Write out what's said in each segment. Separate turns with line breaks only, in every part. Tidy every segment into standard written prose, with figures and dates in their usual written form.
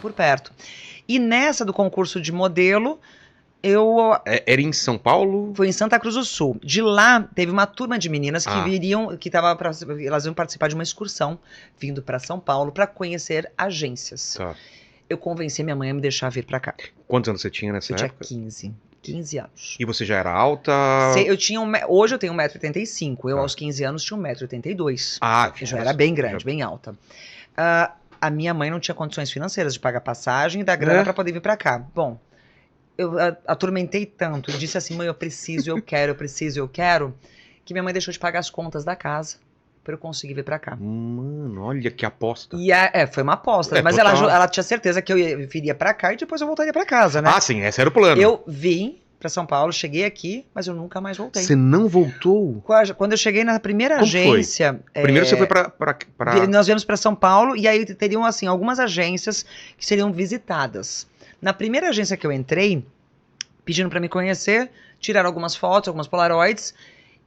por perto. E nessa do concurso de modelo,
Era em São Paulo?
foi em Santa Cruz do Sul. De lá, teve uma turma de meninas que elas iam participar de uma excursão, vindo para São Paulo, para conhecer agências.
Tá.
Eu convenci minha mãe a me deixar vir para cá.
Quantos anos você tinha nessa
Eu tinha
época?
15 anos.
E você já era alta?
Hoje eu tenho 1,85 m. Eu,
Tá.
aos 15 anos, tinha 1,82 m.
Ah,
Eu já era bem grande, bem alta. A minha mãe não tinha condições financeiras de pagar passagem e dar grana para poder vir para cá. Bom, eu atormentei tanto e disse assim, mãe, eu preciso, eu quero, que minha mãe deixou de pagar as contas da casa pra eu conseguir vir pra cá.
Mano, olha que aposta.
E foi uma aposta, mas ela tinha certeza que eu viria pra cá e depois eu voltaria pra casa, né?
Ah, sim, esse era o plano.
Eu vim pra São Paulo, cheguei aqui, mas eu nunca mais voltei.
Você não voltou?
Quando eu cheguei na primeira
Como
agência...
Primeiro você foi pra...
Nós viemos pra São Paulo e aí teriam, assim, algumas agências que seriam visitadas. Na primeira agência que eu entrei, pedindo pra me conhecer, tiraram algumas fotos, algumas polaroids,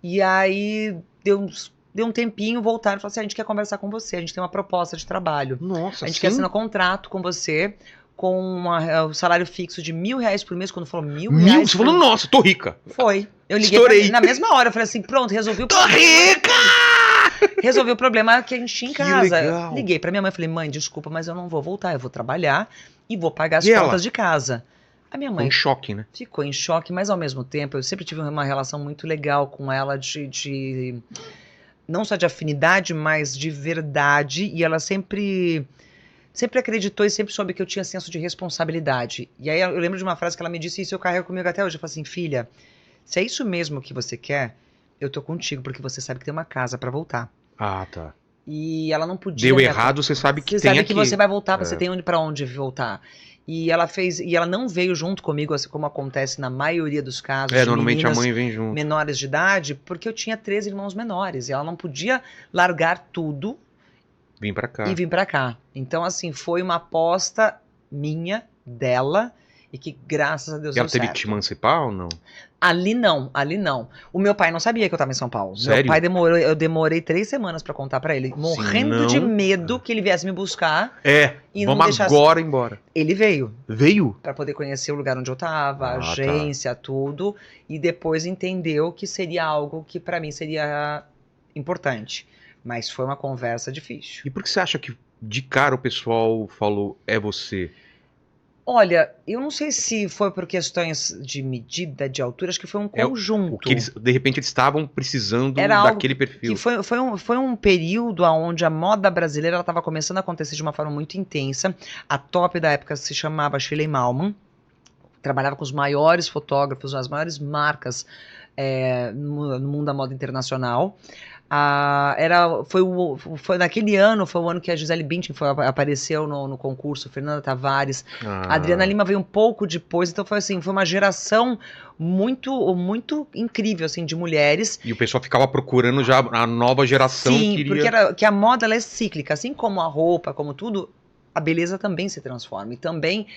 e aí deu um tempinho, voltaram e falaram assim, a gente quer conversar com você, a gente tem uma proposta de trabalho.
Nossa,
a gente quer assinar um contrato com você, com um salário fixo de R$1.000 por mês. Quando falou R$1.000...
Você falou, nossa, tô rica.
Foi. Eu liguei na mesma hora, eu falei assim, pronto, resolvi o problema.
Tô rica!
Resolvi o problema que a gente tinha em casa.
Legal.
Liguei pra minha mãe e falei, mãe, desculpa, mas eu não vou voltar, eu vou trabalhar e vou pagar as contas de casa. A minha mãe
um choque, né?
ficou em choque, mas ao mesmo tempo eu sempre tive uma relação muito legal com ela não só de afinidade, mas de verdade, e ela sempre acreditou e sempre soube que eu tinha senso de responsabilidade. E aí eu lembro de uma frase que ela me disse, e isso eu carrego comigo até hoje, eu falei assim, filha, se é isso mesmo que você quer, eu tô contigo, porque você sabe que tem uma casa pra voltar.
Ah, tá.
E ela não podia...
Deu errado, você sabe que
você
tem
sabe
aqui.
que você vai voltar, você tem pra onde voltar. E ela não veio junto comigo, assim como acontece na maioria dos casos.
Normalmente a mãe vem junto.
Menores de idade, porque eu tinha 3 irmãos menores. E ela não podia largar tudo
e vir
pra cá. Então, assim, foi uma aposta minha, dela, e que graças a Deus deu certo.
E ela teve que te emancipar ou não?
Ali não. O meu pai não sabia que eu tava em São Paulo.
Sério?
Meu pai eu demorei 3 semanas pra contar pra ele, morrendo de medo que ele viesse me buscar.
E vamos agora embora.
Ele veio.
Veio?
Pra poder conhecer o lugar onde eu tava, a agência, tudo. E depois entendeu que seria algo que pra mim seria importante. Mas foi uma conversa difícil.
E por que você acha que de cara o pessoal falou, é você?
Olha, eu não sei se foi por questões de medida, de altura, acho que foi um conjunto.
O que de repente eles estavam precisando daquele perfil.
Que foi um período onde a moda brasileira estava começando a acontecer de uma forma muito intensa. A top da época se chamava Shirley Malman, trabalhava com os maiores fotógrafos, as maiores marcas no mundo da moda internacional. Foi naquele ano, foi o ano que a Gisele Bündchen apareceu no concurso, Fernanda Tavares, a Adriana Lima veio um pouco depois, então foi assim, foi uma geração muito, muito incrível, assim, de mulheres.
E o pessoal ficava procurando já a nova geração.
Sim, porque a moda ela é cíclica, assim como a roupa, como tudo, a beleza também se transforma e também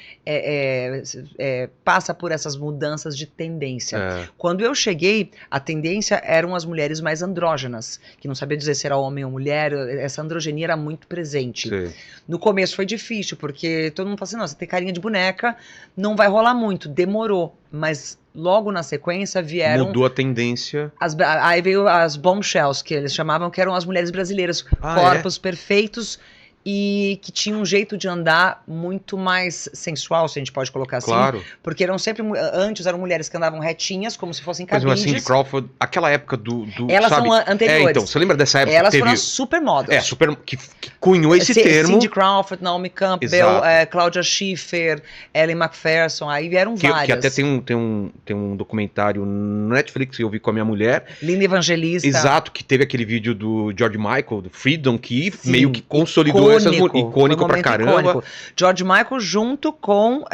passa por essas mudanças de tendência. Quando eu cheguei, a tendência eram as mulheres mais andrógenas, que não sabia dizer se era homem ou mulher, essa androgenia era muito presente.
Sim.
No começo foi difícil, porque todo mundo fala assim, não, você tem carinha de boneca, não vai rolar muito, demorou, mas logo na sequência vieram...
Mudou a tendência.
Aí veio as bombshells, que eles chamavam, que eram as mulheres brasileiras, corpos perfeitos, e que tinha um jeito de andar muito mais sensual, se a gente pode colocar assim.
Claro.
Porque antes eram mulheres que andavam retinhas, como se fossem cabindes.
Mas assim, Cindy Crawford, aquela época
Elas são anteriores.
Então, você lembra dessa época?
Elas foram as supermodels.
Que cunhou esse termo.
Cindy Crawford, Naomi Campbell, Claudia Schiffer, Ellen McPherson, aí vieram várias.
Que até tem um documentário no Netflix que eu vi com a minha mulher.
Linda Evangelista.
Exato, que teve aquele vídeo do George Michael, do Freedom, que meio que consolidou icônico pra caramba. Icônico.
George Michael junto com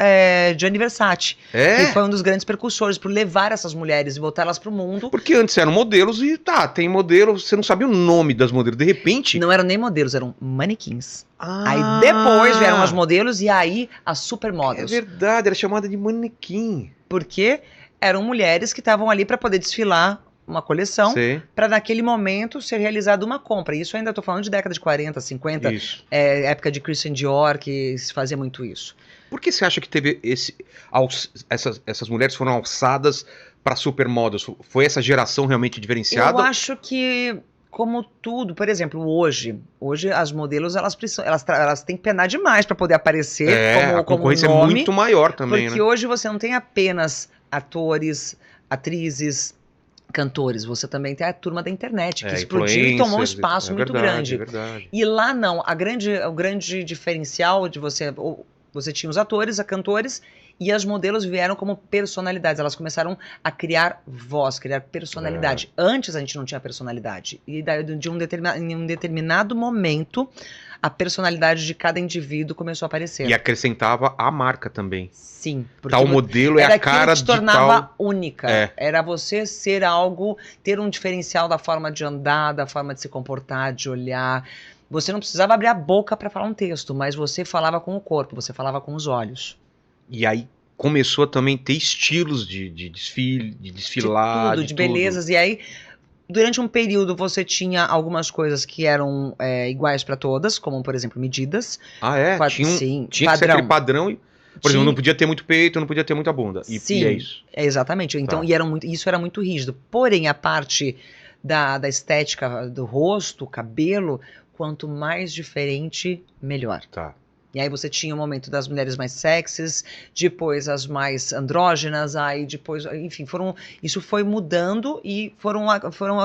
Gianni Versace, que foi um dos grandes precursores por levar essas mulheres e botar elas pro mundo.
Porque antes eram modelos e tem modelo, você não sabia o nome das modelos, de repente...
Não eram nem modelos, eram manequins. Aí depois vieram as modelos e aí as supermodels.
É verdade, era chamada de manequim.
Porque eram mulheres que estavam ali para poder desfilar uma coleção para naquele momento ser realizada uma compra. Isso ainda estou falando de década de 40, 50, época de Christian Dior, que se fazia muito isso.
Por que você acha que teve essas mulheres foram alçadas para supermodas? Foi essa geração realmente diferenciada?
Eu acho que, como tudo, por exemplo, hoje as modelos elas têm que penar demais para poder aparecer
a concorrência é muito maior também,
porque hoje você não tem apenas atores, atrizes, cantores, você também tem a turma da internet, que explodiu e tomou um espaço muito grande. E lá não, o grande diferencial de você tinha os atores, os cantores, e as modelos vieram como personalidades. Elas começaram a criar voz, criar personalidade. Antes a gente não tinha personalidade. E em um determinado momento, a personalidade de cada indivíduo começou a aparecer.
E acrescentava a marca também.
Sim.
Tal modelo é a cara de tal...
Era aquilo que te tornava única. Era você ser algo, ter um diferencial da forma de andar, da forma de se comportar, de olhar. Você não precisava abrir a boca para falar um texto, mas você falava com o corpo, você falava com os olhos.
E aí começou a também ter estilos de desfile, de desfilar,
de belezas. E aí, durante um período, você tinha algumas coisas que eram iguais para todas, como, por exemplo, medidas.
Tinha que ser aquele padrão. Por exemplo, não podia ter muito peito, não podia ter muita bunda. E é isso.
Exatamente. Então, isso era muito rígido. Porém, a parte da estética do rosto, cabelo, quanto mais diferente, melhor. E aí você tinha o momento das mulheres mais sexys, depois as mais andrógenas, aí depois, enfim, isso foi mudando e foram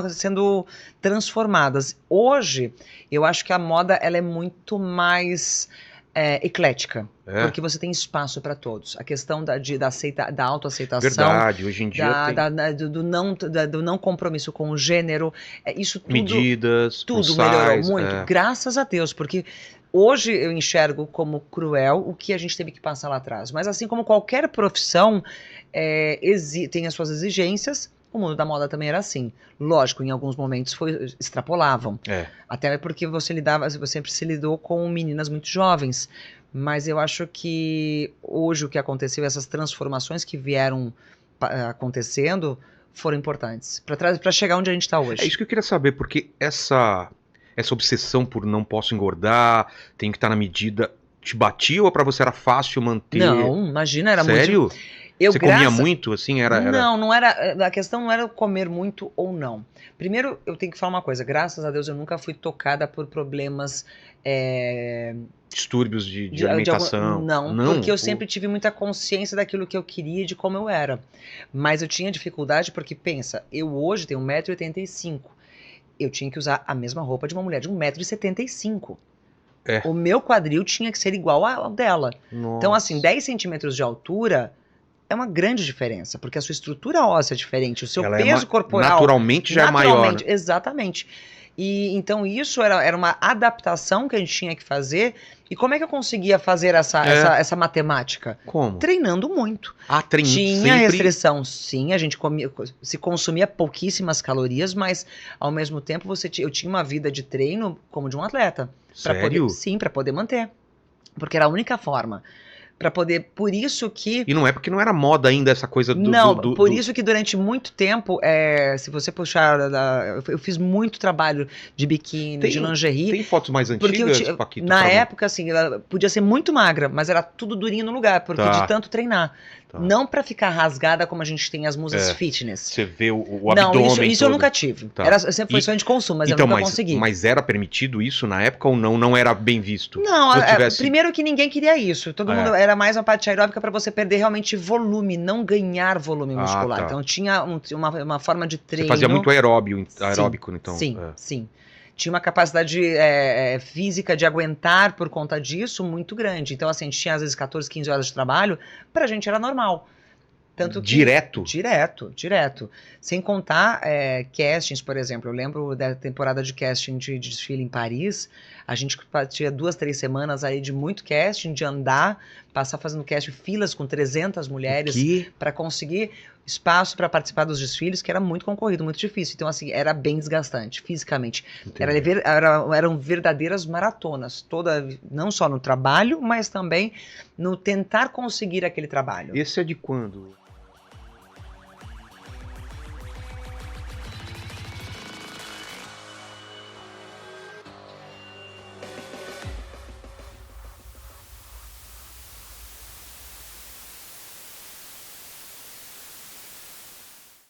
sendo transformadas. Hoje, eu acho que a moda ela é muito mais eclética, porque você tem espaço para todos. A questão da autoaceitação.
Verdade, hoje em dia
do não compromisso com o gênero, isso tudo.
Medidas,
tudo melhorou muito, graças a Deus, porque hoje eu enxergo como cruel o que a gente teve que passar lá atrás. Mas assim como qualquer profissão tem as suas exigências, o mundo da moda também era assim. Lógico, em alguns momentos extrapolavam. Até porque você sempre se lidou com meninas muito jovens. Mas eu acho que hoje o que aconteceu, essas transformações que vieram acontecendo, foram importantes. Para chegar onde a gente está hoje.
É isso que eu queria saber, porque essa obsessão por não posso engordar, tem que estar na medida, te batia ou pra você era fácil manter?
Não, imagina, era
Sério?
muito...
Você comia muito, assim?
Não era... A questão não era comer muito ou não. Primeiro, eu tenho que falar uma coisa. Graças a Deus, eu nunca fui tocada por problemas...
distúrbios de alimentação?
Não, porque eu sempre tive muita consciência daquilo que eu queria e de como eu era. Mas eu tinha dificuldade porque, pensa, eu hoje tenho 1,85 m. Eu tinha que usar a mesma roupa de uma mulher de 1,75 m. O meu quadril tinha que ser igual ao dela.
Nossa.
Então, assim, 10 centímetros de altura é uma grande diferença, porque a sua estrutura óssea é diferente, o seu peso corporal...
Naturalmente já é maior. Né?
Exatamente. E então isso era uma adaptação que a gente tinha que fazer. E como é que eu conseguia fazer essa matemática?
Como?
Treinando muito.
Tinha
restrição, sim, a gente se consumia pouquíssimas calorias, mas ao mesmo tempo eu tinha uma vida de treino como de um atleta.
Sério?
Para poder manter. Porque era a única forma. Por isso que...
E não é porque não era moda ainda essa coisa do...
isso que durante muito tempo, se você puxar... Eu fiz muito trabalho de biquíni, de lingerie.
Tem fotos mais antigas,
Paquito? Na época, assim, ela podia ser muito magra, mas era tudo durinho no lugar, porque de tanto treinar. Não pra ficar rasgada como a gente tem as musas fitness.
Você vê o abdômen.
Não, isso eu nunca tive. Sempre foi sonho de consumo, mas eu nunca consegui.
Mas era permitido isso na época ou não? Não era bem visto?
Não, primeiro que ninguém queria isso. Todo mundo era mais uma parte aeróbica para você perder realmente volume, não ganhar volume muscular. Então tinha uma forma de treino.
Você fazia muito aeróbico, então.
Sim. Tinha uma capacidade física de aguentar por conta disso muito grande. Então, assim, a gente tinha às vezes 14, 15 horas de trabalho, pra gente era normal. Tanto que,
direto?
Direto. Sem contar castings, por exemplo. Eu lembro da temporada de casting de desfile em Paris. A gente tinha 2, 3 semanas aí de muito casting, de andar, passar fazendo casting, filas com 300 mulheres para conseguir espaço para participar dos desfiles, que era muito concorrido, muito difícil. Então, assim, era bem desgastante fisicamente. Eram verdadeiras maratonas, não só no trabalho, mas também no tentar conseguir aquele trabalho.
Esse é de quando?